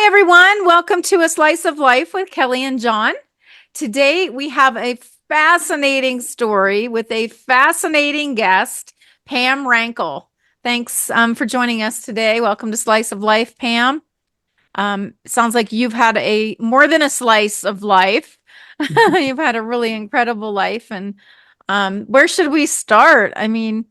everyone. Welcome to A Slice of Life with Kellie and Jon. Today, we have a fascinating story with a fascinating guest, Pam Rankel. Thanks for joining us today. Welcome to Slice of Life, Pam. Sounds like you've had a more than a slice of life. You've had a really incredible life. And where should we start? I mean,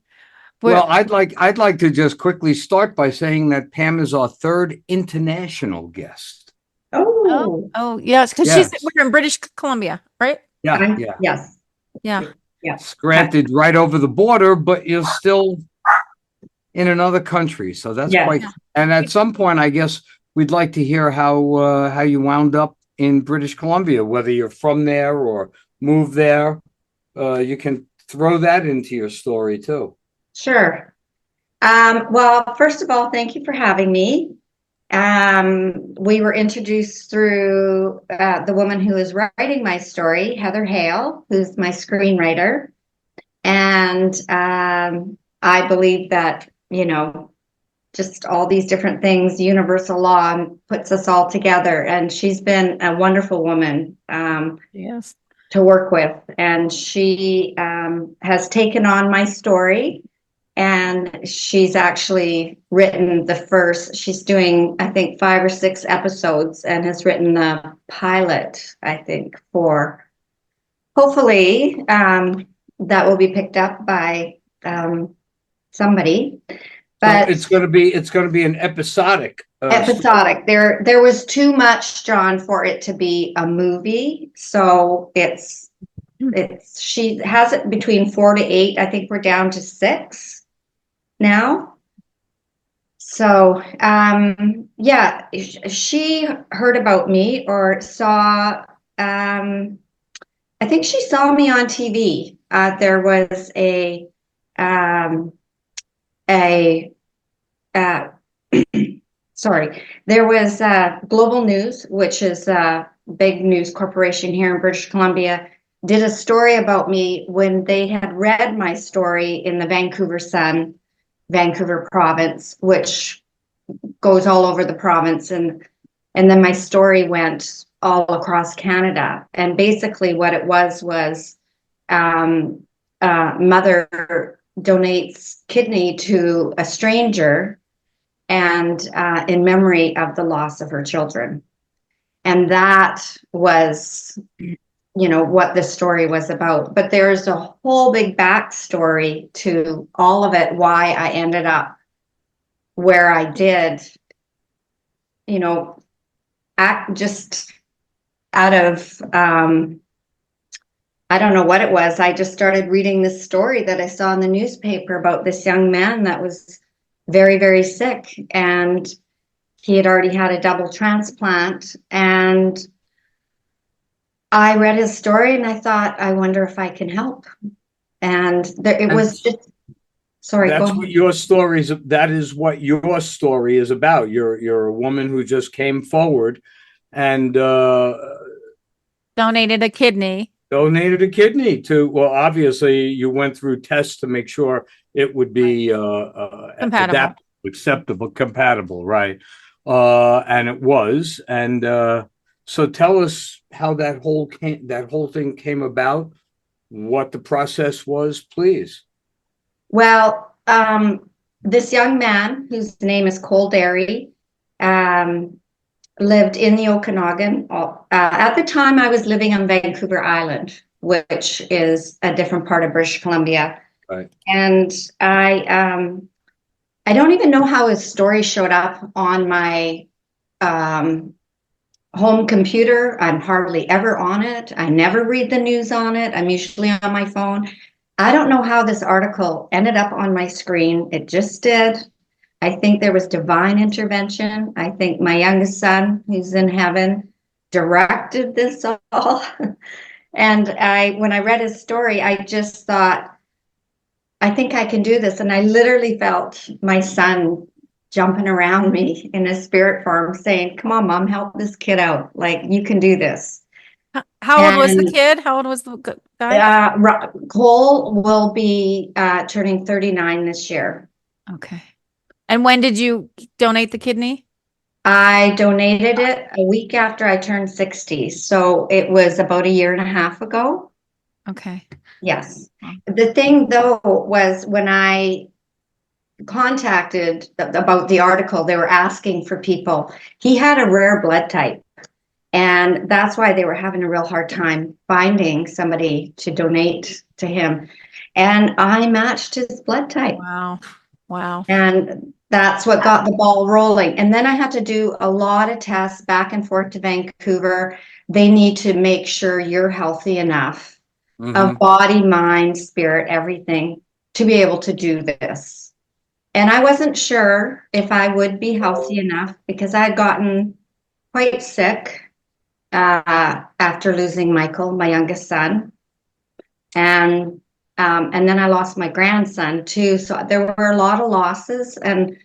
Well, I'd like to just quickly start by saying that Pam is our third international guest. oh, yes, because Yes. we're in British Columbia, right? Yeah, yeah. Yes, Yeah. yes. Granted, right over the border, but you're still in another country. So that's Yes. quite. And at some point, I guess we'd like to hear how you wound up in British Columbia, whether you're from there or moved there. You can throw that into your story too. Sure. Well, first of all, thank you for having me. We were introduced through the woman who is writing my story, Heather Hale, who's my screenwriter. And I believe that, just all these different things, universal law puts us all together. And she's been a wonderful woman. Yes. To work with. And she has taken on my story, and she's actually written she's doing, I think, 5 or 6 episodes, and has written the pilot, I think, for hopefully that will be picked up by somebody. But so it's going to be an episodic. Episodic. There was too much, Jon, for it to be a movie. So she has it between 4 to 8. I think we're down to 6 now. So yeah, she heard about me or saw. I think she saw me on TV. There was a sorry, there was Global News, which is a big news corporation here in British Columbia, did a story about me when they had read my story in the Vancouver Sun, Vancouver province, which goes all over the province. And then my story went all across Canada. And basically what it was mother donates kidney to a stranger, and in memory of the loss of her children. And that was, what the story was about. But there's a whole big backstory to all of it, why I ended up where I did, act just out of, I don't know what it was. I just started reading this story that I saw in the newspaper about this young man that was very, very sick, and he had already had a double transplant. And I read his story and I thought, I wonder if I can help. And it was just, sorry, That's go what ahead. your story is. That is what your story is about. You're a woman who just came forward and Donated a kidney. donated a kidney to. Well, obviously, you went through tests to make sure it would be Compatible. adaptable, acceptable, compatible, right? And it was. And so, tell us how that whole thing came about. What the process was, please. Well, this young man, whose name is Cole Derry, lived in the Okanagan. At the time, I was living on Vancouver Island, which is a different part of British Columbia. Right. And I don't even know how his story showed up on my home computer. I'm hardly ever on it. I never read the news on it. I'm usually on my phone. I don't know how this article ended up on my screen. It just did. I think there was divine intervention. I think my youngest son, who's in heaven, directed this all. And when I read his story, I just thought, I think I can do this. And I literally felt my son jumping around me in a spirit form saying, come on, Mom, help this kid out. Like, you can do this. How old was the kid? How old was the guy? Cole will be turning 39 this year. Okay. And when did you donate the kidney? I donated it a week after I turned 60. So it was about a year and a half ago. Okay. Yes. Wow. The thing though was when I contacted about the article, they were asking for people. He had a rare blood type, and that's why they were having a real hard time finding somebody to donate to him. And I matched his blood type. Wow. Wow. And that's what got the ball rolling. And then I had to do a lot of tests back and forth to Vancouver. They need to make sure you're healthy enough Hmm. of body, mind, spirit, everything to be able to do this. And I wasn't sure if I would be healthy enough because I had gotten quite sick after losing Michael, my youngest son. And then I lost my grandson too. So there were a lot of losses and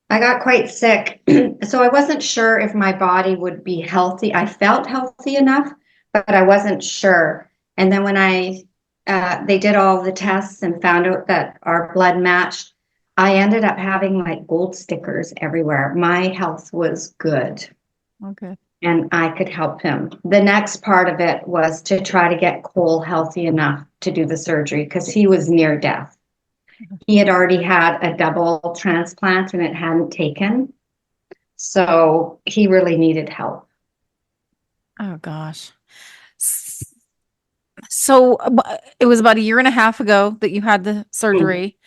I got quite sick. So I wasn't sure if my body would be healthy. I felt healthy enough, but I wasn't sure. And then when they did all the tests and found out that our blood matched, I ended up having like gold stickers everywhere. My health was good Okay. and I could help him. The next part of it was to try to get Cole healthy enough to do the surgery because he was near death. He had already had a double transplant and it hadn't taken. So he really needed help. Oh gosh. S- So it was about a year and a half ago that you had the surgery.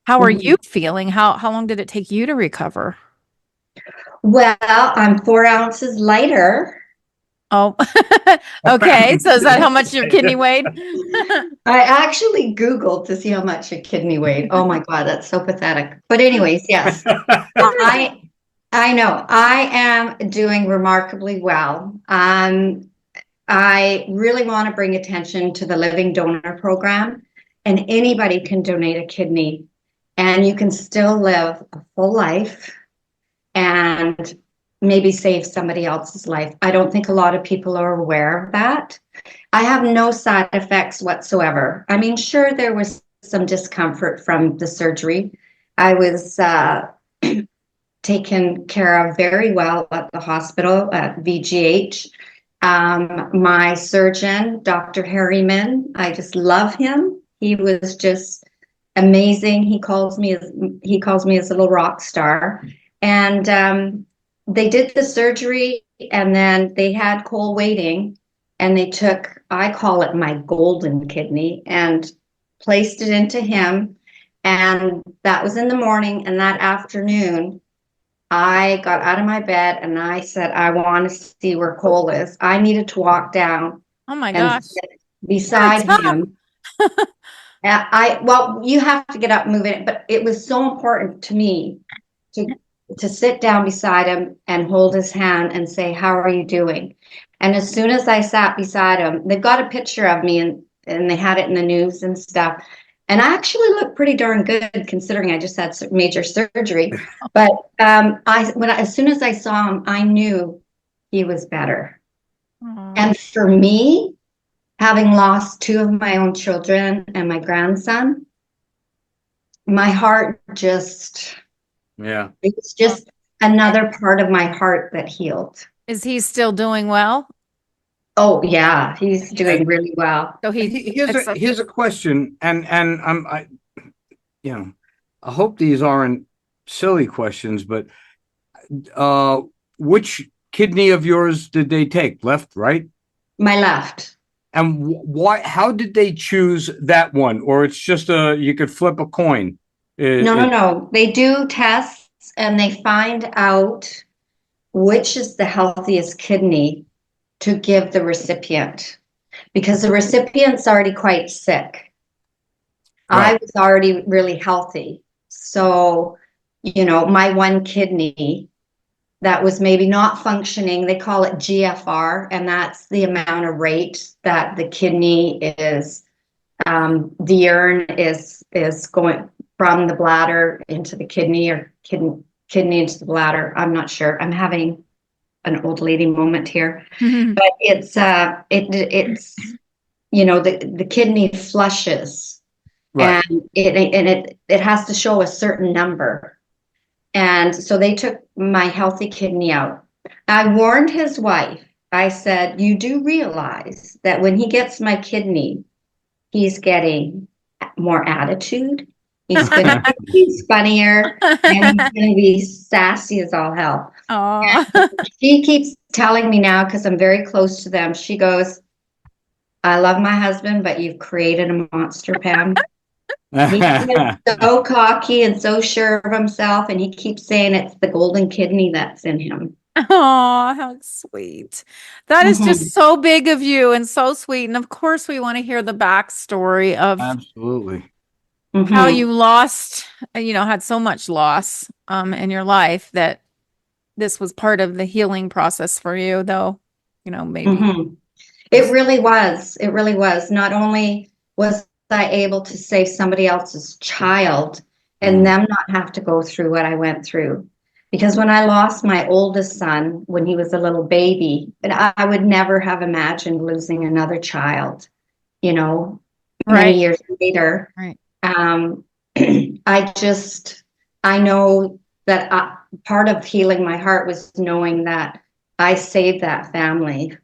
How are you feeling? How long did it take you to recover? Well, I'm 4 ounces lighter. Oh, okay. So is that how much your kidney weighed? I actually Googled to see how much a kidney weighed. Oh my God, that's so pathetic. But anyways, yes, I I know I am doing remarkably well. I really want to bring attention to the Living Donor Program, and anybody can donate a kidney, and you can still live a full life and maybe save somebody else's life. I don't think a lot of people are aware of that. I have no side effects whatsoever. I mean, sure, there was some discomfort from the surgery. I was taken care of very well at the hospital at VGH. My surgeon, Dr. Harriman, I just love him. He was just amazing. He calls me his little rock star. And they did the surgery, and then they had Cole waiting, and they took, I call it my golden kidney, and placed it into him. And that was in the morning, and that afternoon, I got out of my bed and I said, I want to see where Cole is. I needed to walk down Oh my and gosh. sit You're beside tough. him. Well, you have to get up and move it, but it was so important to me to to sit down beside him and hold his hand and say, "How are you doing?" And as soon as I sat beside him, they've got a picture of me and they had it in the news and stuff. And I actually look pretty darn good considering I just had major surgery. But as soon as I saw him, I knew he was better. Oh, And for me, having lost two of my own children and my grandson, my heart just, Yeah. it was just another part of my heart that healed. is he still doing well? Oh, yeah, he's He's doing really well. so he Here's a question, and you know, I hope these aren't silly questions, but uh, which kidney of yours did they take? Left, right? My left. And why? How did they choose that one? Or it's just you could flip a coin. No, no, no. They do tests and they find out which is the healthiest kidney to give the recipient because the recipient's already quite sick. I Right. was already really healthy. So, my one kidney that was maybe not functioning, they call it GFR, and that's the amount of rate that the kidney is, the urine is going from the bladder into the kidney or kidney into the bladder. I'm not sure. I'm having an old lady moment here, but it's the kidney flushes Right. and it has to show a certain number. And so they took my healthy kidney out. I warned his wife. I said, you do realize that when he gets my kidney, he's getting more attitude. He's going to he's funnier and he's going to be sassy as all hell. Oh, She keeps telling me now, because I'm very close to them, she goes, I love my husband, but you've created a monster, Pam. He is so cocky and so sure of himself, and he keeps saying it's the golden kidney that's in him. oh, how sweet. That is Mhm, just so big of you and so sweet. And of course, we want to hear the backstory of Absolutely. how mhm, you lost, had so much loss in your life that this was part of the healing process for you, though, maybe mhm. It just really was. It really was. Not only was I able to save somebody else's child and Mm. them not have to go through what I went through. Because when I lost my oldest son when he was a little baby, and I would never have imagined losing another child, you know, many right, years later. right, Um, I just, I know that part of healing my heart was knowing that I saved that family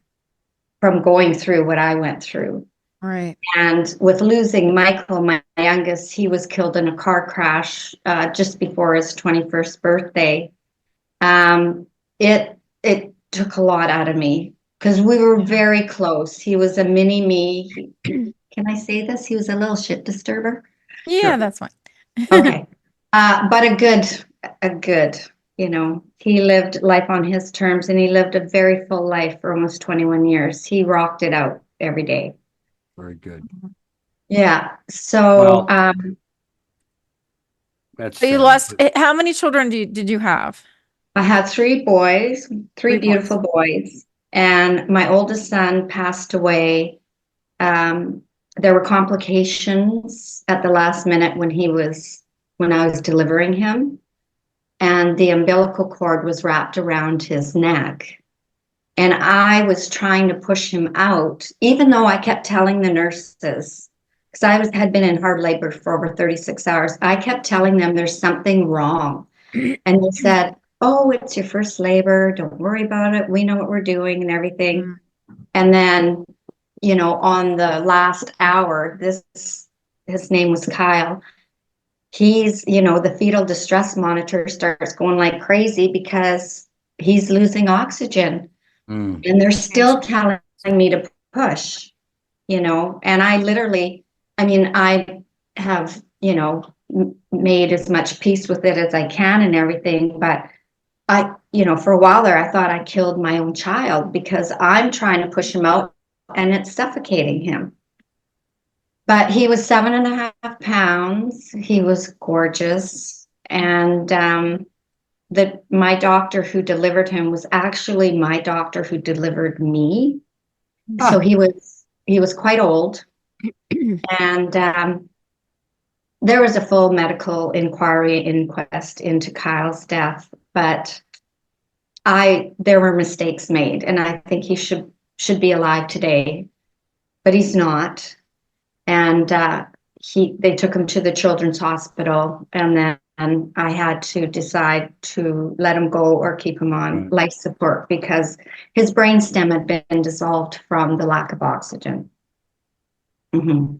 from going through what I went through. right. And with losing Michael, my youngest, he was killed in a car crash just before his 21st birthday. Um, it took a lot out of me because we were Yeah. very close. He was a mini me. Can I say this? He was a little shit disturber. Yeah, Sure. that's fine. Okay. But a good, he lived life on his terms and he lived a very full life for almost 21 years. He rocked it out every day. Very good. Yeah. So, Well, that's So you sad. lost, how many children did you have? I had three boys, three Three boys. beautiful boys, and my oldest son passed away. Um, there were complications at the last minute when I was delivering him, and the umbilical cord was wrapped around his neck. And I was trying to push him out, even though I kept telling the nurses, because had been in hard labor for over 36 hours. I kept telling them there's something wrong. And they said, oh, it's your first labor. Don't worry about it. We know what we're doing and everything. Mm, And then, on the last hour, his name was Kyle. The fetal distress monitor starts going like crazy because he's losing oxygen. Mm. And they're yes. still telling me to push, and I have, made as much peace with it as I can and everything. But for a while there, I thought I killed my own child because I'm trying to push him out and it's suffocating him. But he was 7.5 pounds. He was gorgeous. And my doctor who delivered him was actually my doctor who delivered me. So Ah, he was quite old, and there was a full medical inquest into Kyle's death, but there were mistakes made, and I think he should be alive today, but he's not. And they took him to the children's hospital, and then I had to decide to let him go or keep him on right. life support because his brainstem had been dissolved from the lack of oxygen. Hmm.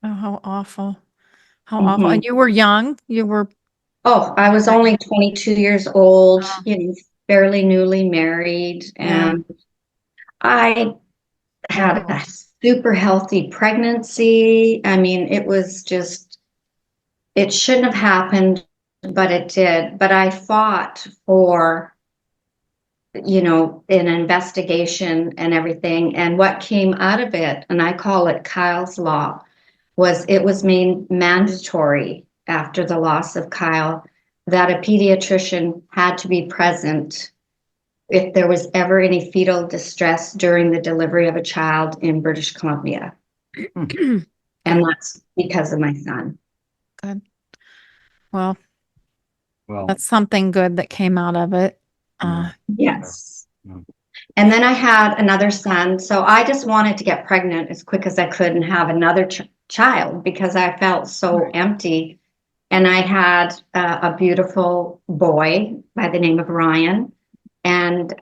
Oh, how awful. How awful. Hmm. And you were young. You were, Oh, I was only 22 years old, oh, fairly newly married, yeah. and I had Oh, a super healthy pregnancy. I mean, it shouldn't have happened, but it did. But I fought for, an investigation and everything. And what came out of it, and I call it Kyle's Law, was it was made mandatory after the loss of Kyle that a pediatrician had to be present if there was ever any fetal distress during the delivery of a child in British Columbia. Hmm. And good, that's because of my son. good. Well, Well, that's something good that came out of it. yeah. Yeah. Yes. Yeah. And then I had another son. So I just wanted to get pregnant as quick as I could and have another child because I felt so Right. empty. And I had a beautiful boy by the name of Ryan. And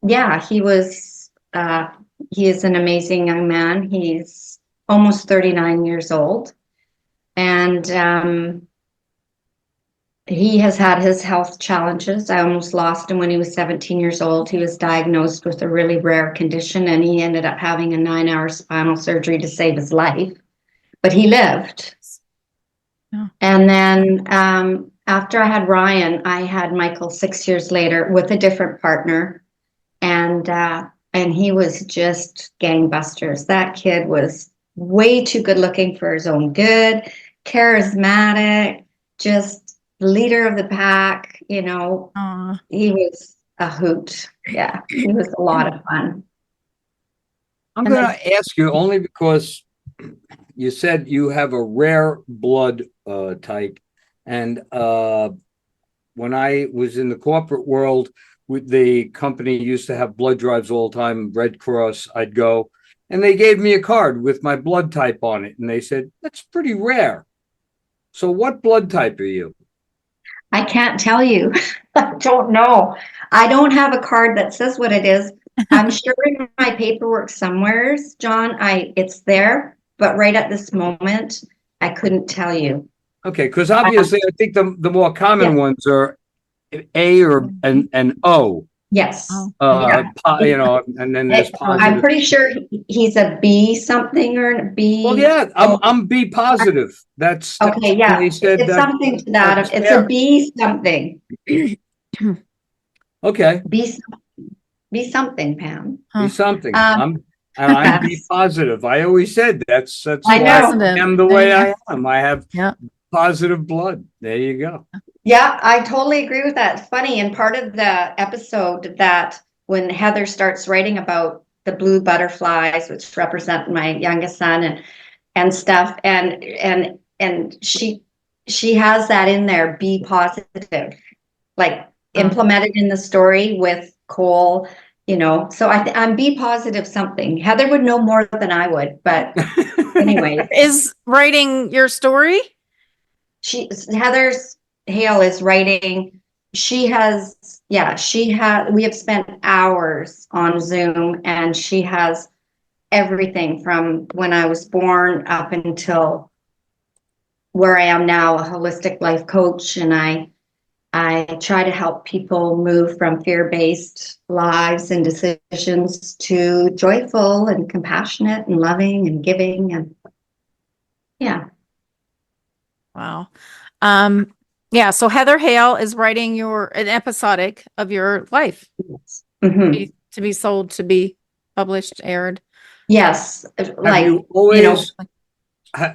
yeah, he is an amazing young man. He's almost 39 years old. And he has had his health challenges. I almost lost him when he was 17 years old. He was diagnosed with a really rare condition, and he ended up having a 9-hour spinal surgery to save his life. But he lived. Yeah. And then after I had Ryan, I had Michael 6 years later with a different partner. And he was just gangbusters. That kid was way too good looking for his own good, charismatic, just leader of the pack. You know, he was a hoot. Yeah, he was a lot of fun. I'm And going then- to ask you only because you said you have a rare blood type. And when I was in the corporate world, with the company used to have blood drives all the time, Red Cross, I'd go, and they gave me a card with my blood type on it. And they said, that's pretty rare. So what blood type are you? I can't tell you. I don't know. I don't have a card that says what it is. I'm sure in my paperwork somewheres, John, it's there, but right at this moment, I couldn't tell you. Okay, because obviously I think the more common ones are A or an O. Yes. And then there's I'm positive. pretty sure he's a B something or a B. Well, yeah, I'm B positive. That's Okay, yeah. they said It's that. something to that. that's It's fair. a B something. Okay, B something, Pam. be something. Um, I'm B positive. I always said that's I why know. I am the way I am. I have Yeah. positive blood. There you go. Yeah, I totally agree with that. It's funny. And part of the episode that when Heather starts writing about the blue butterflies, which represent my youngest son and stuff, and she has that in there, be positive, like implemented in the story with Cole, so I'm be positive something. Heather would know more than I would, but anyway. Is writing your story? Heather's Hale is writing. We have spent hours on Zoom, and she has everything from when I was born up until where I am now, a holistic life coach. And I try to help people move from fear-based lives and decisions to joyful and compassionate and loving and giving. And yeah. Wow. Yeah, so Heather Hale is writing an episodic of your life Mm-hmm. to be sold, to be published, aired. Yes. Have you always?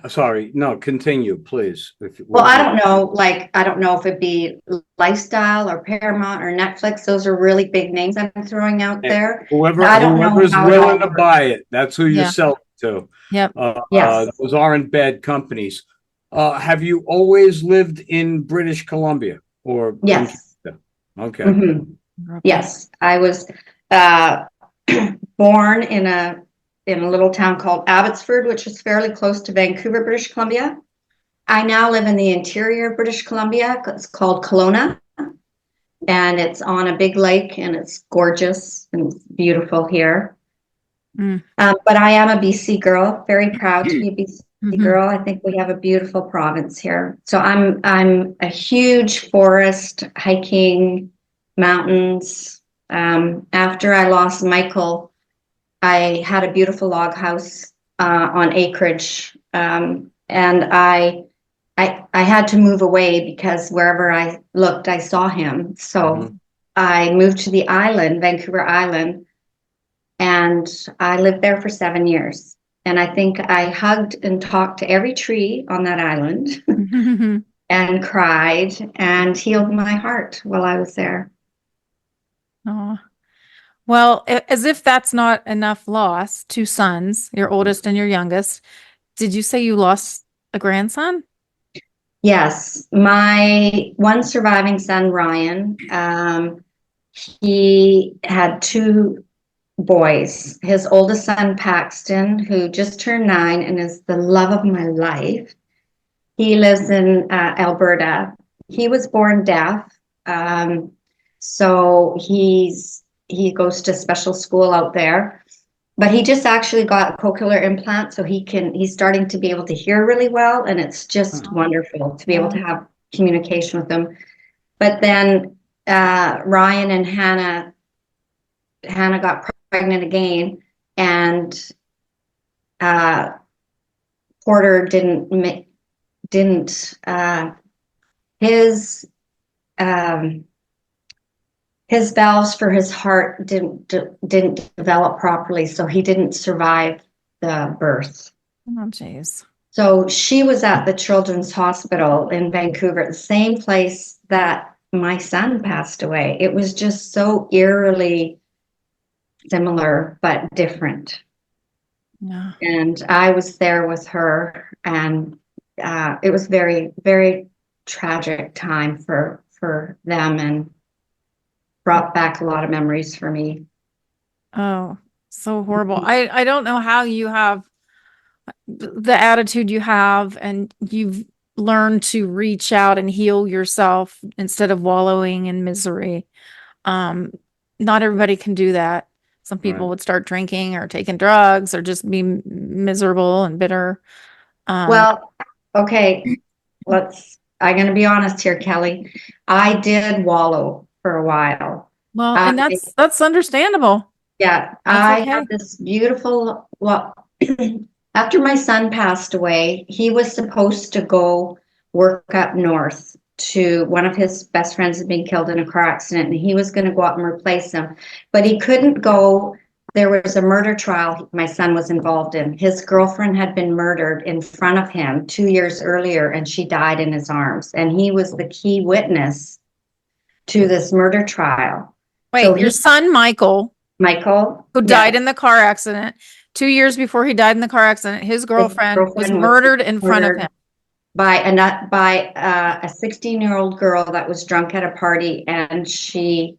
Sorry, no. Continue, please. Well, I don't know. I don't know if it'd be Lifestyle or Paramount or Netflix. Those are really big names I'm throwing out there. Whoever's willing to buy it, that's who you Yeah. sell it to. Yep. Yes. Those aren't bad companies. Have you always lived in British Columbia or? Yes. Okay. Mm-hmm. Yes, I was born in a little town called Abbotsford, which is fairly close to Vancouver, British Columbia. I now live in the interior of British Columbia. It's called Kelowna, and it's on a big lake, and it's gorgeous and it's beautiful here. But I am a BC girl, very proud to be a BC girl. I think we have a beautiful province here. So I'm a huge forest, hiking, mountains. After I lost Michael, I had a beautiful log house on acreage, and I had to move away because wherever I looked, I saw him. So I moved to the island, Vancouver Island, and I lived there for 7 years. And I think I hugged and talked to every tree on that island and cried and healed my heart while I was there. Oh. Well, as if that's not enough loss, 2 sons, your oldest and your youngest. Did you say you lost a grandson? Yes, my one surviving son, Ryan, he had 2 boys. His oldest son, Paxton, who just turned 9 and is the love of my life. He lives in Alberta. He was born deaf, so he goes to special school out there. But he just actually got a cochlear implant, so he's starting to be able to hear really well, and it's just wonderful to be able to have communication with him. But then Ryan and Hannah got pregnant again, and Porter his his valves for his heart didn't develop properly, so he didn't survive the birth. Oh, jeez. So she was at the Children's Hospital in Vancouver, the same place that my son passed away. It was just so eerily similar but different. Yeah. And I was there with her, and it was very, very tragic time for them, and brought back a lot of memories for me. Oh, so horrible. I don't know how you have the attitude you have, and you've learned to reach out and heal yourself instead of wallowing in misery. Not everybody can do that. Some people would start drinking or taking drugs or just be miserable and bitter. Well, okay, I'm going to be honest here, Kelly. I did wallow for a while. Well, and that's understandable. Yeah, That's I okay. had this beautiful, well, after my son passed away, he was supposed to go work up north to one of his best friends had been killed in a car accident, and he was going to go out and replace him, but he couldn't go. There was a murder trial my son was involved in. His girlfriend had been murdered in front of him 2 years earlier, and she died in his arms, and he was the key witness to this murder trial. Wait, So your son, Michael, who died in the car accident, 2 years before he died in the car accident, his girlfriend was murdered in front of him by a 16-year-old girl that was drunk at a party, and she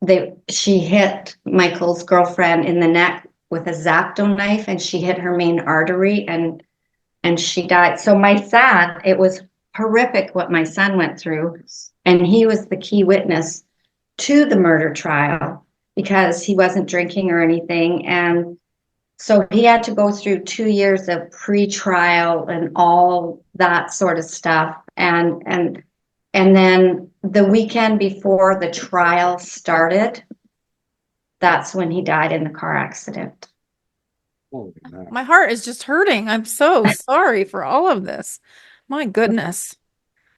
hit Michael's girlfriend in the neck with a Zapto knife, and she hit her main artery, and she died. So my son, it was horrific what my son went through, and he was the key witness to the murder trial because he wasn't drinking or anything, and so he had to go through 2 years of pre-trial and all that sort of stuff. And then the weekend before the trial started, that's when he died in the car accident. My heart is just hurting. I'm so sorry for all of this. My goodness.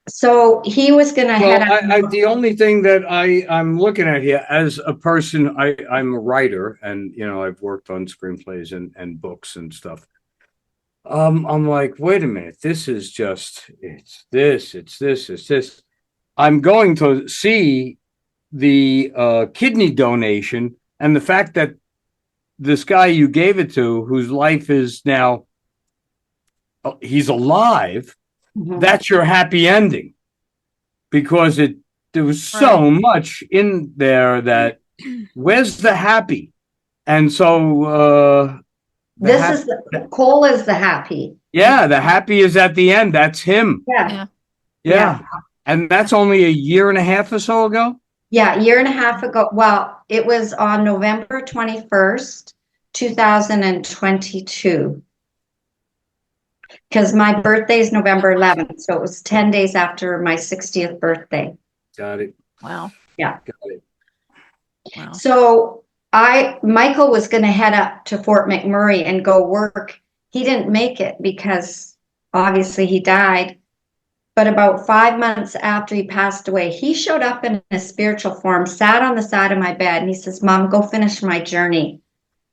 So he was going to head out. The only thing that I'm looking at here as a person, I'm a writer, and I've worked on screenplays and books and stuff. I'm like, wait a minute, this is just it's this. I'm going to see the kidney donation, and the fact that this guy you gave it to, whose life is now he's alive. That's your happy ending, because there was so much in there that where's the happy? And so Cole is the happy. Yeah, the happy is at the end. That's him. Yeah. And that's only a year and a half or so ago. Yeah, a year and a half ago. Well, it was on November 21st, 2022. Because my birthday is November 11th, so it was 10 days after my 60th birthday. Got it. Wow. Yeah. Got it. Wow. So Michael was going to head up to Fort McMurray and go work. He didn't make it because obviously he died. But about 5 months after he passed away, he showed up in a spiritual form, sat on the side of my bed, and he says, "Mom, go finish my journey."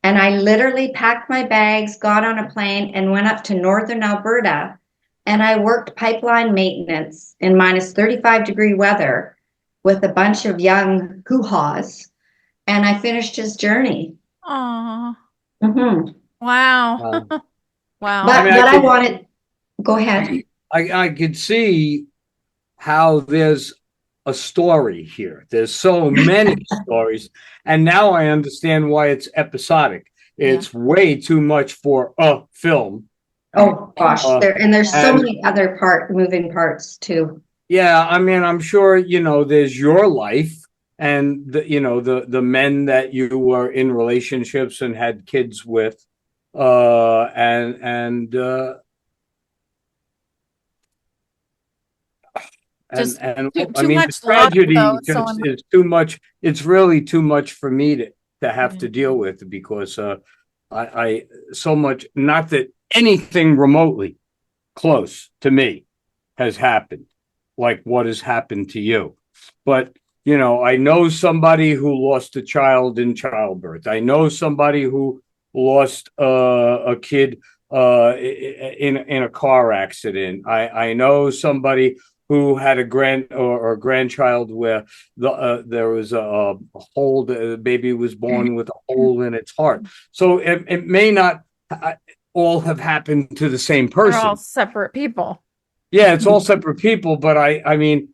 And I literally packed my bags, got on a plane, and went up to northern Alberta. And I worked pipeline maintenance in minus 35-degree weather with a bunch of young hoo-haws. And I finished his journey. Aww. Mm-hmm. Wow. Wow. But go ahead. I could see how there's a story here. There's so many stories, and now I understand why it's episodic. It's way too much for a film, Oh gosh, Uh, there's so and many other moving parts too. yeah, I mean, I'm sure, there's your life and the men that you were in relationships and had kids with. Just And I too mean, the much love, though. tragedy So just is too much. It's really too much for me to have to Mhm. deal with because I so much, not that anything remotely close to me has happened, like what has happened to you. But, I know somebody who lost a child in childbirth. I know somebody who lost a kid in a car accident. I know somebody who had a grandchild where there was a hole, the baby was born with a hole in its heart. So it may not all have happened to the same they're all person. separate people. Yeah, it's all separate people, but I mean,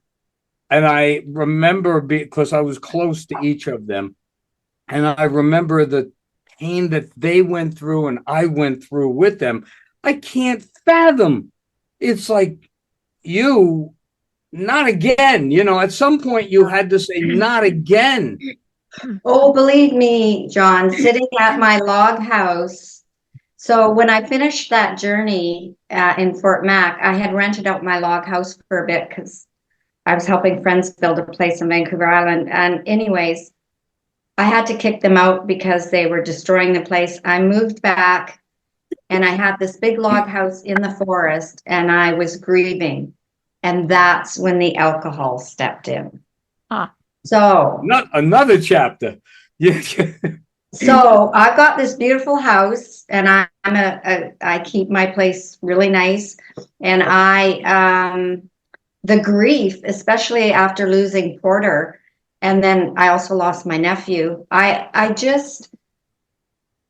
and I remember because I was close to each of them, and I remember the pain that they went through and I went through with them. I can't fathom. It's like you, not again. At some point you had to say, not again. Oh, believe me, John, sitting at my log house. So when I finished that journey in Fort Mac, I had rented out my log house for a bit because I was helping friends build a place in Vancouver Island. And anyways, I had to kick them out because they were destroying the place. I moved back and I had this big log house in the forest and I was grieving. And that's when the alcohol stepped in. Ah, So Not another chapter. Yeah. So I've got this beautiful house, and I keep my place really nice, and the grief, especially after losing Porter, and then I also lost my nephew. I just,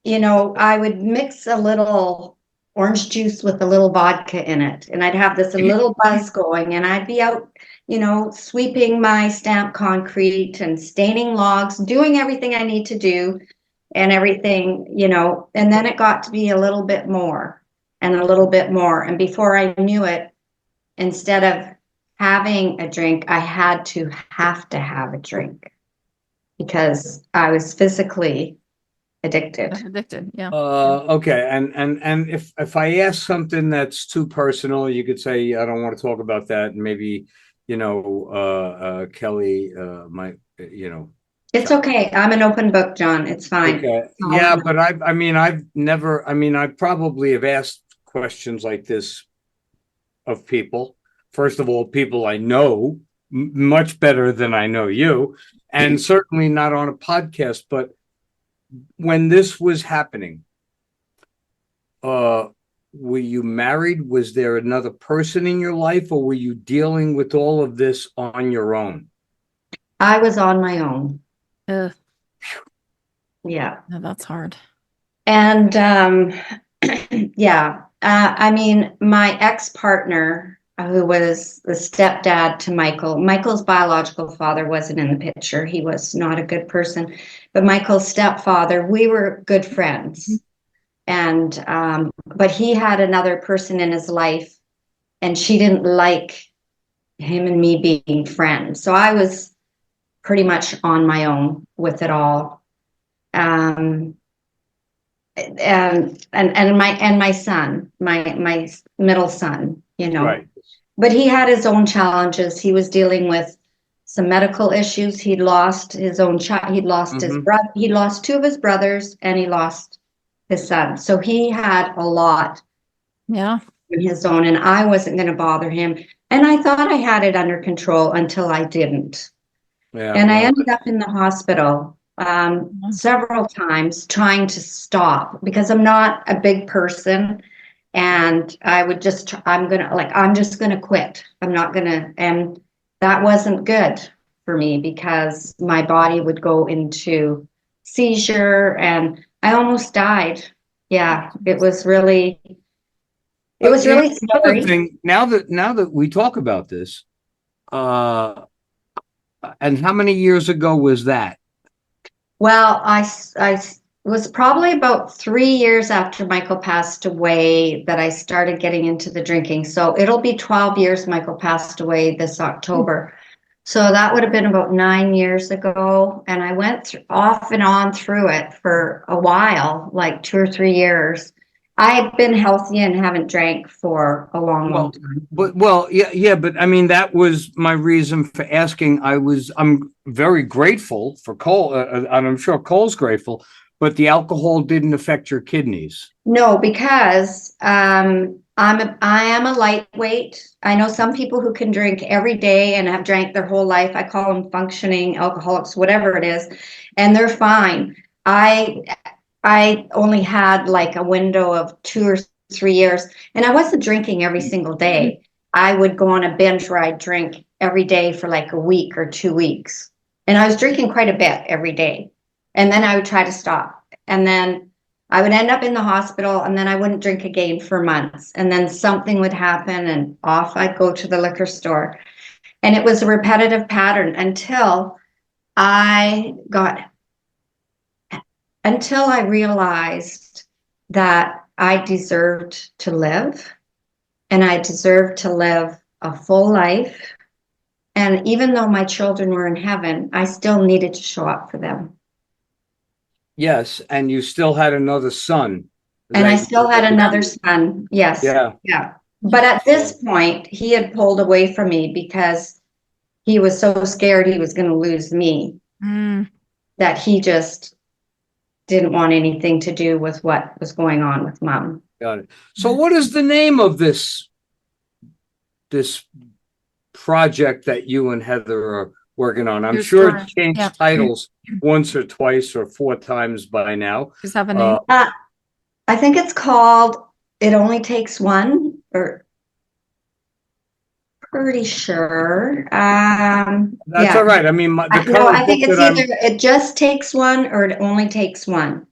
I would mix a little orange juice with a little vodka in it, and I'd have this little buzz going, and I'd be out, sweeping my stamped concrete and staining logs, doing everything I need to do and everything, and then it got to be a little bit more and a little bit more. And before I knew it, instead of having a drink, I had to have a drink because I was physically addicted. addicted. Yeah. Okay, and if I ask something that's too personal, you could say I don't want to talk about that, and maybe Kelly might It's okay. I'm an open book, John. It's fine. Okay, yeah, but I mean, I've never, I mean, I probably have asked questions like this of people. First of all, people I know much better than I know you, and certainly not on a podcast. But when this was happening, uh, were you married? Was there another person in your life, or were you dealing with all of this on your own? I was on my own. Ugh, Yeah. no, that's hard. And yeah, I mean, my ex-partner, who was the stepdad to Michael's biological father wasn't in the picture. He was not a good person, but Michael's stepfather, we were good friends. And but he had another person in his life, and she didn't like him and me being friends. So I was pretty much on my own with it all. Um, and my son, my middle son, Right. but he had his own challenges. He was dealing with some medical issues. He'd lost his own child. He'd lost his Mm-hmm. brother. He lost two of his brothers, and he lost his son. So he had a lot Yeah. in his own, and I wasn't going to bother him. And I thought I had it under control until I didn't. Yeah. And I Well, ended up in the hospital several times trying to stop because I'm not a big person. And I'm just going to quit. I'm not going to. And that wasn't good for me because my body would go into seizure and I almost died. Yeah, it was really another scary. thing. Now that we talk about this, uh, and how many years ago was that? Well, was probably about 3 years after Michael passed away that I started getting into the drinking. So it'll be 12 years Michael passed away this October. So that would have been about 9 years ago. And I went off and on through it for a while, like 2 or 3 years. I had been healthy and haven't drank for a long time. Yeah, but I mean, that was my reason for asking. I'm very grateful for Cole, and I'm sure Cole's grateful, but the alcohol didn't affect your kidneys. No, because I am a lightweight. I know some people who can drink every day and have drank their whole life. I call them functioning alcoholics, whatever it is, and they're fine. I only had like a window of 2 or 3 years, and I wasn't drinking every single day. I would go on a binge where I'd drink every day for like a week or 2 weeks. And I was drinking quite a bit every day. And then I would try to stop. And then I would end up in the hospital, and then I wouldn't drink again for months. And then something would happen, and off I'd go to the liquor store. And it was a repetitive pattern I got until I realized that I deserved to live, and I deserved to live a full life. And even though my children were in heaven, I still needed to show up for them. Yes, and you still had another son. And I still had another son. Yes. Yeah. Yeah. But at this point, he had pulled away from me because he was so scared he was going to lose me that he just didn't want anything to do with what was going on with Mom. Got it. So what is the name of this project that you and Heather are working on? I'm sure it changed titles once or twice or 4 times by now. Does have a name? I think it's called It Only Takes One, or pretty sure. That's all right. I mean, I think it's either It Just Takes One or It Only Takes One.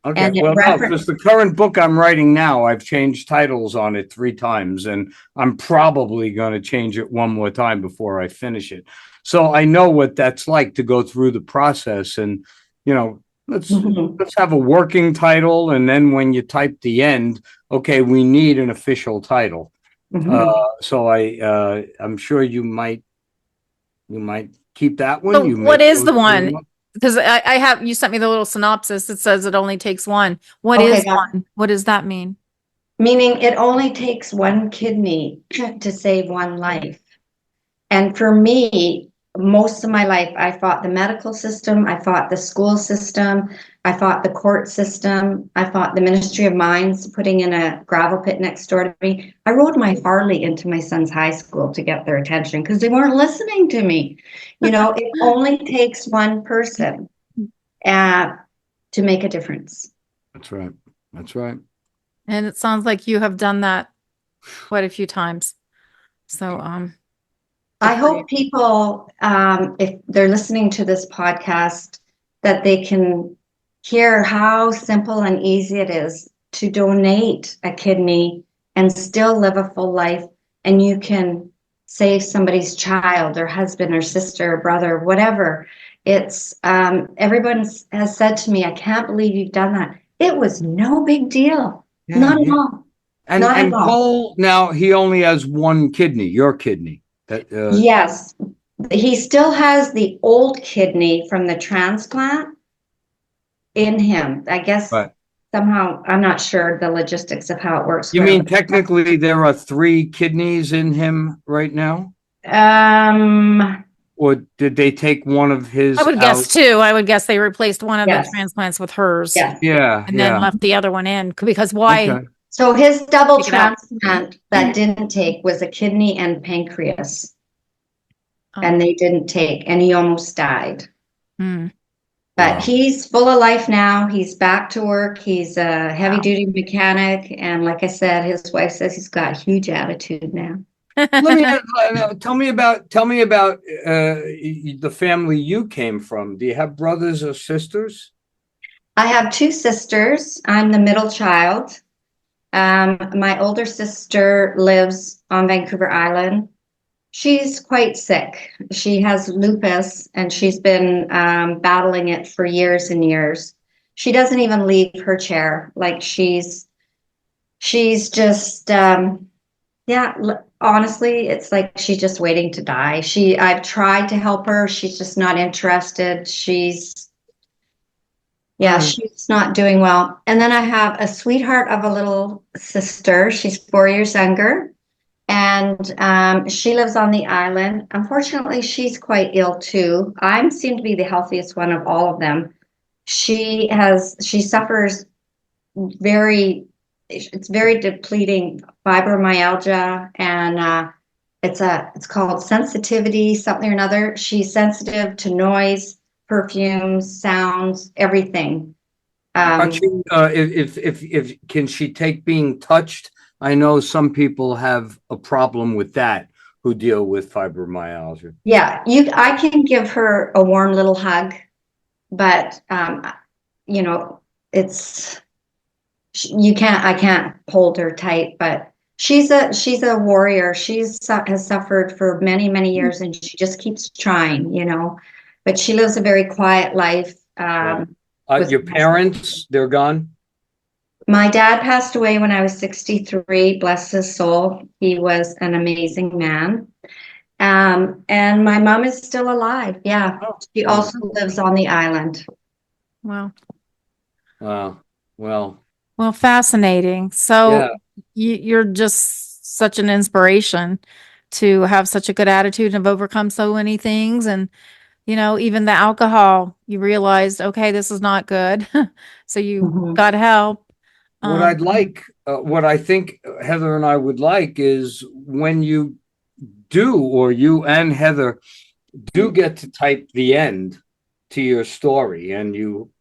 Okay, well, no, because the current book I'm writing now, I've changed titles on it 3 times, and I'm probably going to change it one more time before I finish it. So I know what that's like to go through the process, and let's have a working title, and then when you type the end, okay, we need an official title. So I'm sure you might keep that one. So what is the one? Because I have, you sent me the little synopsis. It says it only takes one. What is one? What does that mean? Meaning it only takes one kidney to save one life. And for me, most of my life, I fought the medical system. I fought the school system. I fought the court system. I fought the Ministry of Mines, putting in a gravel pit next door to me. I rode my Harley into my son's high school to get their attention because they weren't listening to me. It only takes one person to make a difference. That's right. That's right. And it sounds like you have done that quite a few times. So, I hope people, if they're listening to this podcast, that they can hear how simple and easy it is to donate a kidney and still live a full life. And you can save somebody's child or husband or sister or brother, whatever. It's everyone has said to me, I can't believe you've done that. It was no big deal. Not at all. And Cole, now he only has one kidney, your kidney. Yes, he still has the old kidney from the transplant in him. I guess somehow, I'm not sure the logistics of how it works. You mean technically there are 3 kidneys in him right now? Or did they take one of his? I would guess 2. I would guess they replaced one of the transplants with hers. Yes. Yeah. And then left the other one in because why? Okay. So his double transplant that didn't take was a kidney and pancreas. And they didn't take, and he almost died. But he's full of life now. He's back to work. He's a heavy duty mechanic. And like I said, his wife says he's got a huge attitude now. Tell me about the family you came from. Do you have brothers or sisters? I have 2 sisters. I'm the middle child. My older sister lives on Vancouver Island. She's quite sick. She has lupus, and she's been battling it for years and years. She doesn't even leave her chair. Like she's just, yeah, honestly, it's like she's just waiting to die. I've tried to help her. She's just not interested. Yeah, she's not doing well. And then I have a sweetheart of a little sister. She's 4 years younger, and she lives on the island. Unfortunately, she's quite ill too. I seem to be the healthiest one of all of them. She suffers it's very depleting fibromyalgia, and it's called sensitivity, something or another. She's sensitive to noise, perfumes, sounds, everything. But she, if can she take being touched? I know some people have a problem with that who deal with fibromyalgia. Yeah, I can give her a warm little hug, but you know, it's I can't hold her tight, but she's a warrior. Has suffered for many, many years, and she just keeps trying, you know. But she lives a very quiet life. Your parents, they're gone? My dad passed away when I was 63, bless his soul. He was an amazing man. And my mom is still alive. Yeah. She also lives on the island. Wow. Well, Fascinating. So yeah. you're just such an inspiration to have such a good attitude and have overcome so many things. And, even the alcohol, you realized, okay, this is not good. So you got help. What I'd like, what I think Heather and I would like is when you do, or you and Heather do get to type the end to your story and you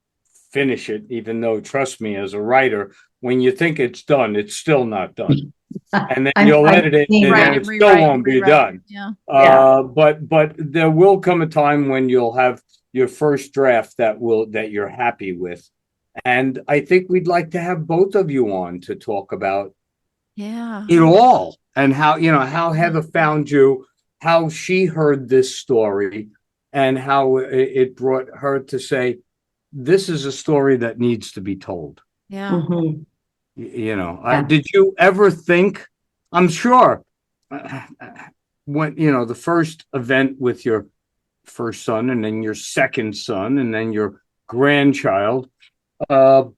finish it, even though, trust me, as a writer, when you think it's done, it's still not done. And then you'll edit it and it still won't be done. Yeah. But there will come a time when you'll have your first draft that you're happy with. And I think we'd like to have both of you on to talk about it all, and how Heather found you, how she heard this story, and how it brought her to say, this is a story that needs to be told. Yeah. Did you ever think, I'm sure, when, the first event with your first son and then your second son and then your grandchild, no,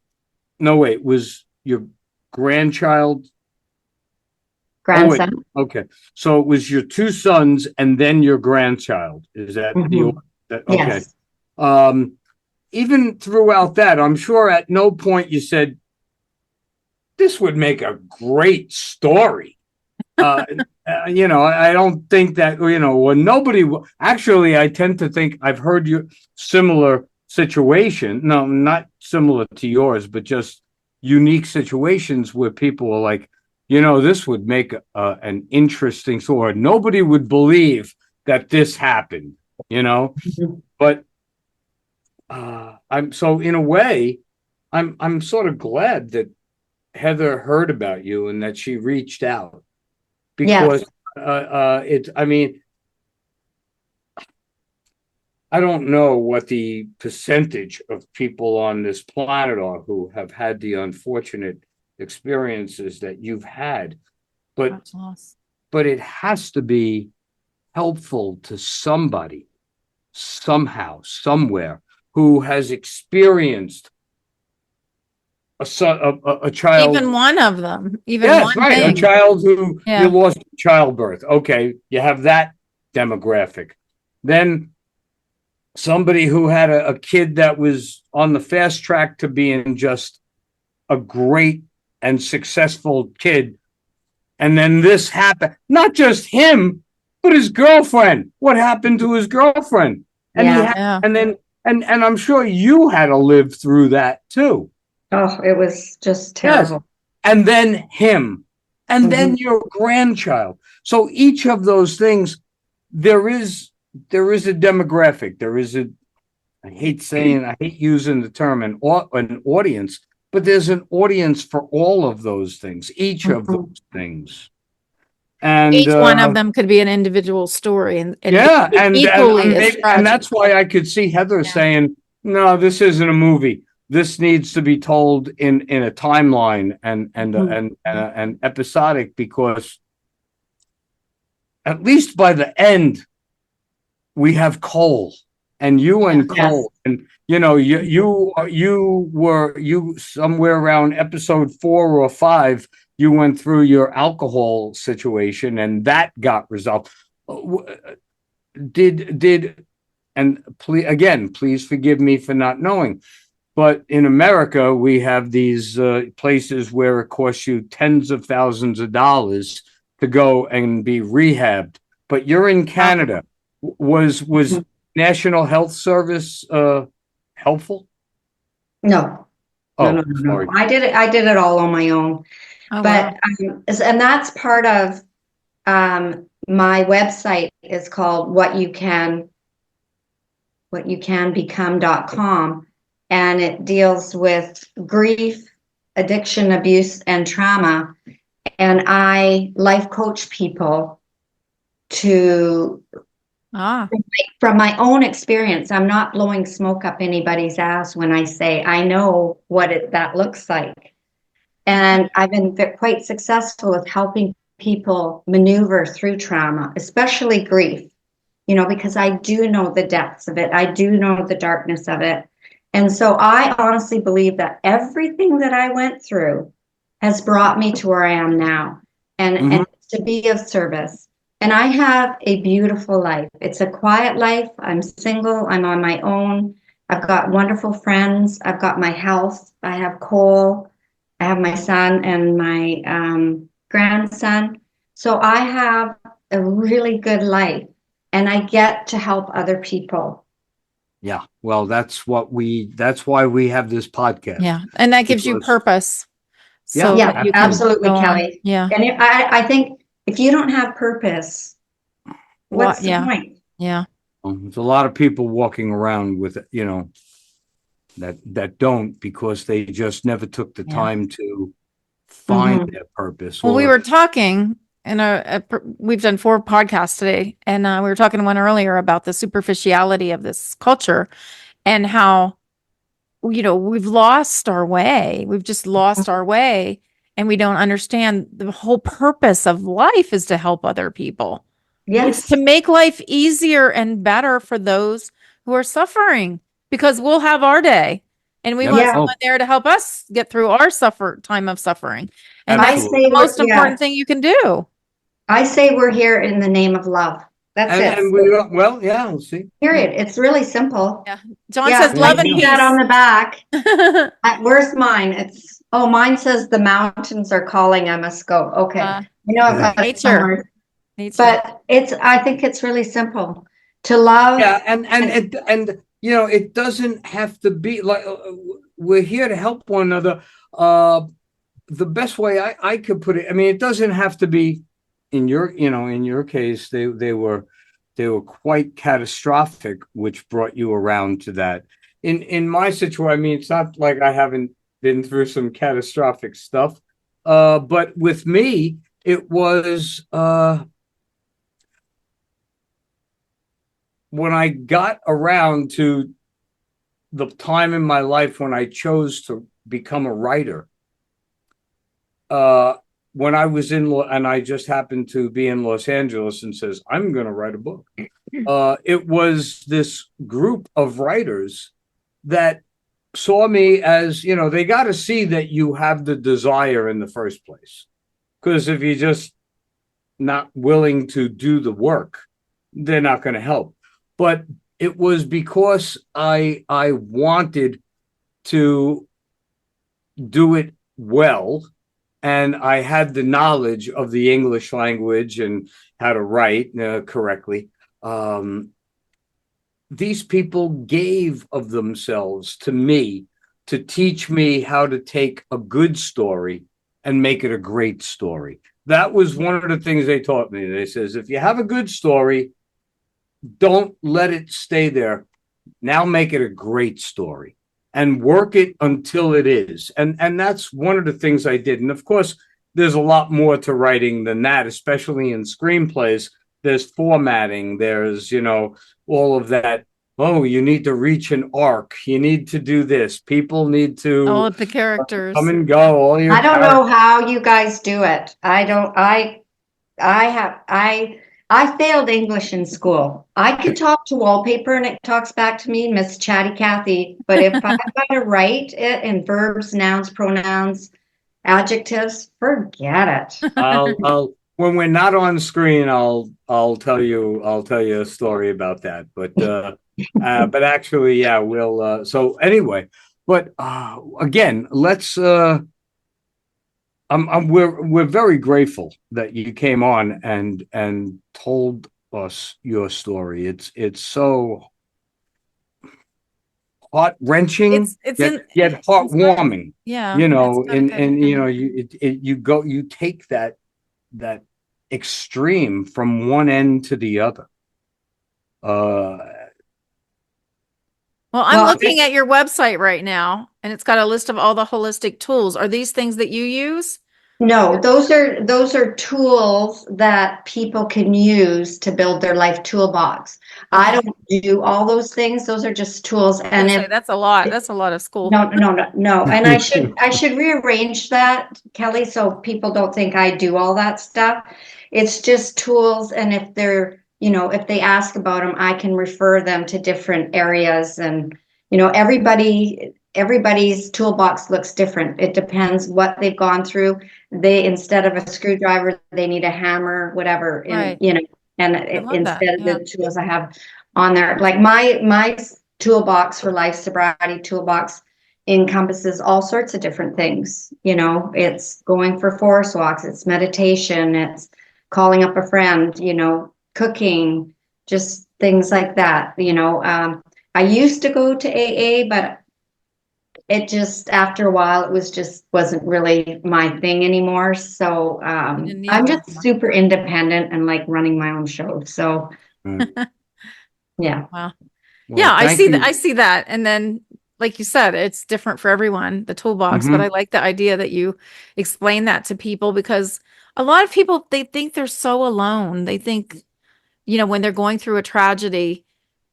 wait, was your grandchild? Grandson. Okay. So it was your two sons and then your grandchild. Is that the order? Okay. Yes. Even throughout that, I'm sure at no point you said, this would make a great story. I don't think that, when nobody, actually, I tend to think I've heard you similar situation. No, not similar to yours, but just unique situations where people are like, this would make an interesting story. Nobody would believe that this happened, but in a way, I'm sort of glad that Heather heard about you and that she reached out, because I don't know what the percentage of people on this planet are who have had the unfortunate experiences that you've had, but it has to be helpful to somebody, somehow, somewhere, who has experienced a child, even one of them, a child who you lost childbirth. Okay, you have that demographic. Then somebody who had a kid that was on the fast track to being just a great and successful kid, and then this happened. Not just him, but his girlfriend. What happened to his girlfriend? And and I'm sure you had to live through that too. Oh, it was just terrible. Yes. And then him, and then your grandchild. So each of those things, there is a demographic. There is I hate using the term an audience, but there's an audience for all of those things, each of those things. And each one of them could be an individual story, and equally and that's why I could see Heather saying, no, this isn't a movie. this needs to be told in a timeline and episodic, because at least by the end we have Cole and you and Cole, and you somewhere around episode 4 or 5, you went through your alcohol situation and that got resolved. Did and please forgive me for not knowing, but in America we have these places where it costs you tens of thousands of dollars to go and be rehabbed. But you're in Canada. Was National Health Service helpful? No. Oh, no. sorry. I did it all on my own. Oh, But wow. and that's part of my website is called whatyoucanbecome.com, and it deals with grief, addiction, abuse, and trauma. And I life coach people to from my own experience. I'm not blowing smoke up anybody's ass when I say I know what that looks like. And I've been quite successful with helping people maneuver through trauma, especially grief, because I do know the depths of it. I do know the darkness of it. And so I honestly believe that everything that I went through has brought me to where I am now, and to be of service. And I have a beautiful life. It's a quiet life. I'm single. I'm on my own. I've got wonderful friends. I've got my health. I have Cole. I have my son and my grandson. So I have a really good life, and I get to help other people. Yeah. Well, that's why we have this podcast. Yeah. And that gives you purpose. So yeah, absolutely, Kelly. Yeah. And I think if you don't have purpose, what's the point? Yeah. There's a lot of people walking around with, that don't, because they just never took the time to find their purpose. Well, we were talking we've done 4 podcasts today, and we were talking to one earlier about the superficiality of this culture and how, we've lost our way. We've just lost our way, and we don't understand the whole purpose of life is to help other people. Yes. It's to make life easier and better for those who are suffering, because we'll have our day and we want someone there to help us get through our time of suffering. And that's the most important thing you can do. I say we're here in the name of love. That's it. And we'll see. Period. It's really simple. Yeah. John says love and peace. That on the back. Where's mine? Mine says the mountains are calling. I must go. Okay. Nature. But I think it's really simple to love. Yeah. And it doesn't have to be like we're here to help one another. The best way I could put it, I mean, it doesn't have to be in your case, they were quite catastrophic, which brought you around to that. In my situation, I mean, it's not like I haven't been through some catastrophic stuff. But with me, it was when I got around to the time in my life when I chose to become a writer. When I was and I just happened to be in Los Angeles and says, I'm going to write a book. It was this group of writers that saw me as, they got to see that you have the desire in the first place. Because if you're just not willing to do the work, they're not going to help. But it was because I wanted to do it well. And I had the knowledge of the English language and how to write correctly. These people gave of themselves to me to teach me how to take a good story and make it a great story. That was one of the things they taught me. They says, if you have a good story, don't let it stay there. Now make it a great story. And work it until it is. And that's one of the things I did. And of course, there's a lot more to writing than that, especially in screenplays. There's formatting, there's, all of that. oh, you need to reach an arc. You need to do this. People need All to of the characters. come and go. All your I don't characters. know how you guys do it. I don't, I have, I failed English in school. I could talk to wallpaper and it talks back to me, Miss Chatty Cathy. But if I've got to write it in verbs, nouns, pronouns, adjectives, forget it. When we're not on screen, I'll tell you a story about that. But actually, yeah, so anyway, but again, we're very grateful that you came on and told us your story. It's so heart-wrenching, yet heartwarming. Yeah. You It's know, got a good and you know, ending. you take that extreme from one end to the other. Uh, Well, I'm Well, looking at your website right now, and it's got a list of all the holistic tools. Are these things that you use? no, those are tools that people can use to build their life toolbox. I Okay. don't do all those things. Those are just tools. I was gonna And say if that's a lot. That's a lot of school. no, no, no, no. And I should rearrange that, Kelly, so people don't think I do all that stuff. It's just tools, and if they're, if they ask about them, I can refer them to different areas. And everybody's toolbox looks different. It depends what they've gone through. They, instead of a screwdriver, they need a hammer, whatever. And Right. and I love that. instead of Yeah. the tools I have on there, like my toolbox for life sobriety toolbox encompasses all sorts of different things. It's going for forest walks, it's meditation, it's calling up a friend, cooking, just things like that. I used to go to AA, but it just, after a while, it wasn't really my thing anymore. So You didn't need I'm it just anymore. super independent and like running my own show. So yeah. Wow. Yeah, well, thank I you. see that. And then, like you said, it's different for everyone, the toolbox. But I Mhm. like the idea that you explain that to people because a lot of people, they think they're so alone. They think, when they're going through a tragedy,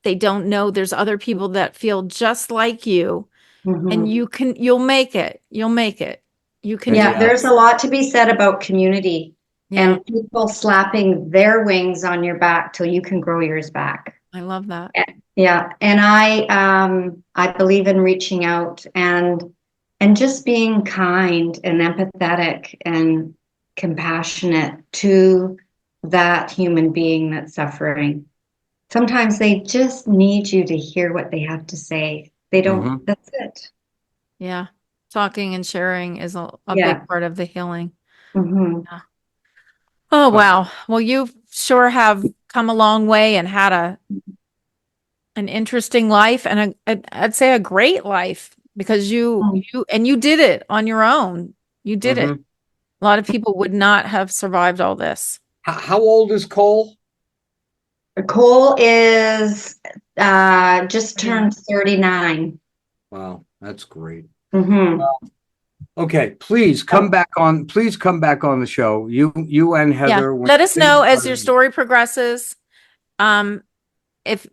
they don't know there's other people that feel just like you. And Mhm. you'll make it. You'll make it. You can do Yeah, Yeah. there's a this. lot to be said about community Yeah, and people slapping their wings on your back till you can grow yours back. I love that. Yeah, and I believe in reaching out and just being kind and empathetic and compassionate to that human being that's suffering. Sometimes they just need you to hear what they have to say. They don't, Mhm. that's it. Yeah. Talking and sharing is a big Yeah. part of the healing. Hmm. Yeah. Oh, Well, wow. Well, you sure have come a long way and had an interesting life and I'd say a great life because you did it on your own. You did it. mhm. A lot of people would not have survived all this. How old is Cole? Cole is just turned 39. Wow, that's great. Hmm. Okay, please come back on the show. You and Yeah. Heather, when Let us things know as your are- story progresses. Um, if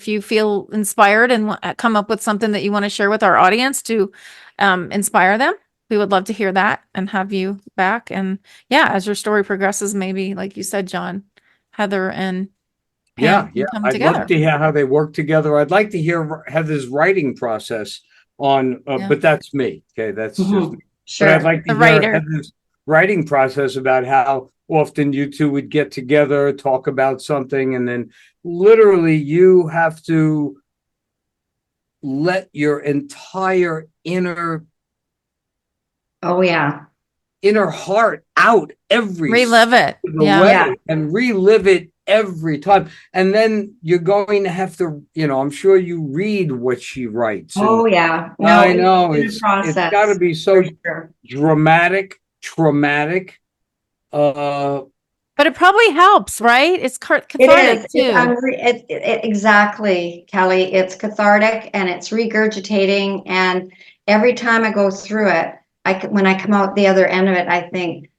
you feel inspired and come up with something that you want to share with our audience to inspire them, we would love to hear that and have you back. And yeah, as your story progresses, maybe like you said, Jon, Heather and Pam yeah, can come I'd love together. to hear how they work together. I'd like to hear Heather's writing process Yeah. but that's me. Okay, that's just Hmm. me. But I'd Sure. like to The hear writer. Heather's writing process about how often you two would get together, talk about something, and then literally you have to let your entire Oh yeah. inner heart out every step Relive it. of the Yeah. Yeah. way and relive it every time. And then you're going to have to, I'm sure you read what she writes. Oh And yeah. No, I it's know been a it's got to process be for so sure. dramatic, traumatic. Uh, But it probably helps, right? It's It is. cathartic too. Exactly, Kelly. It's cathartic and it's regurgitating. And every time I go through it, when I come out the other end of it, I think,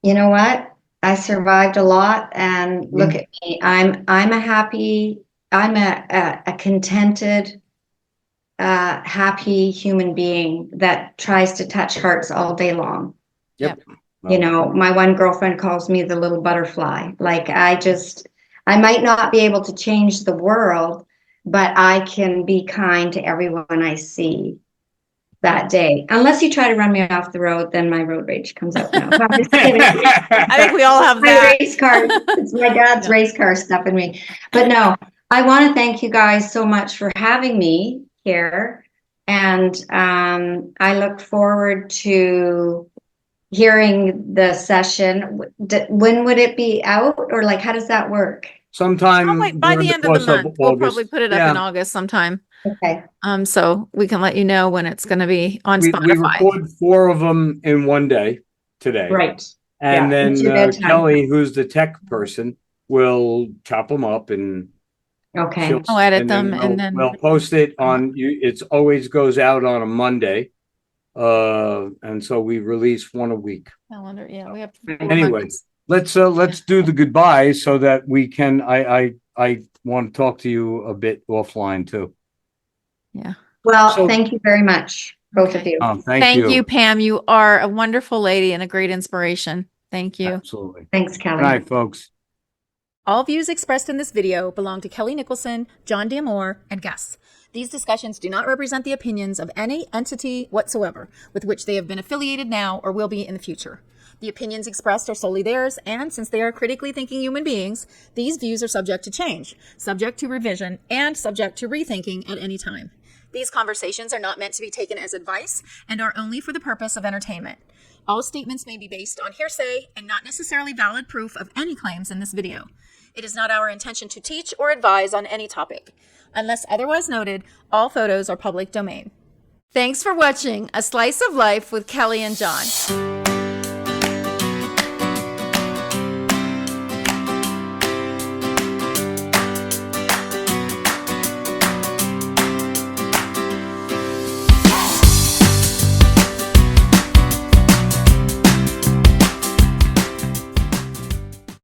you know what? I survived a lot, and look at me. I'm a happy I'm a contented, happy human being that tries to touch hearts all day long. Yep. You know, my one girlfriend calls me the little butterfly. Like I might not be able to change the world, but I can be kind to everyone I see that day. Unless you try to run me off the road, then my road rage comes out now. I'm just kidding. I think we all have My that. race car, it's my dad's Yeah. race car stuff in me. But no, I want to thank you guys so much for having me here. And I look forward to hearing the session. When would it be out, or like how does that work? Sometime By during the the end of the course of month, we'll probably August. put it up Yeah. in August sometime. Okay. So we can let you know when it's going to be on We Spotify. record 4 of them in one day today. Right. And Yeah, it's your then bedtime. Kelly, who's the tech person, will chop them up and Okay. I'll edit and them then and then we'll post it on you. It's always goes out on a Monday. And so we release one a week. calendar. Yeah, we have. Anyway, let's do the goodbye so that we can, I want to talk to you a bit offline too. Yeah. Well, So- thank you very much, both of Okay. you. Oh, Thank you, Pam. You are a wonderful lady and a great inspiration. Thank you. Absolutely. Thanks, Good Kelly. night, folks. All views expressed in this video belong to Kelly Nicholson, John D'Amore, and guests. These discussions do not represent the opinions of any entity whatsoever with which they have been affiliated now or will be in the future. The opinions expressed are solely theirs, and since they are critically thinking human beings, these views are subject to change, subject to revision, and subject to rethinking at any time. These conversations are not meant to be taken as advice and are only for the purpose of entertainment. All statements may be based on hearsay and not necessarily valid proof of any claims in this video. It is not our intention to teach or advise on any topic. Unless otherwise noted, all photos are public domain. Thanks for watching A Slice of Life with Kelly and John.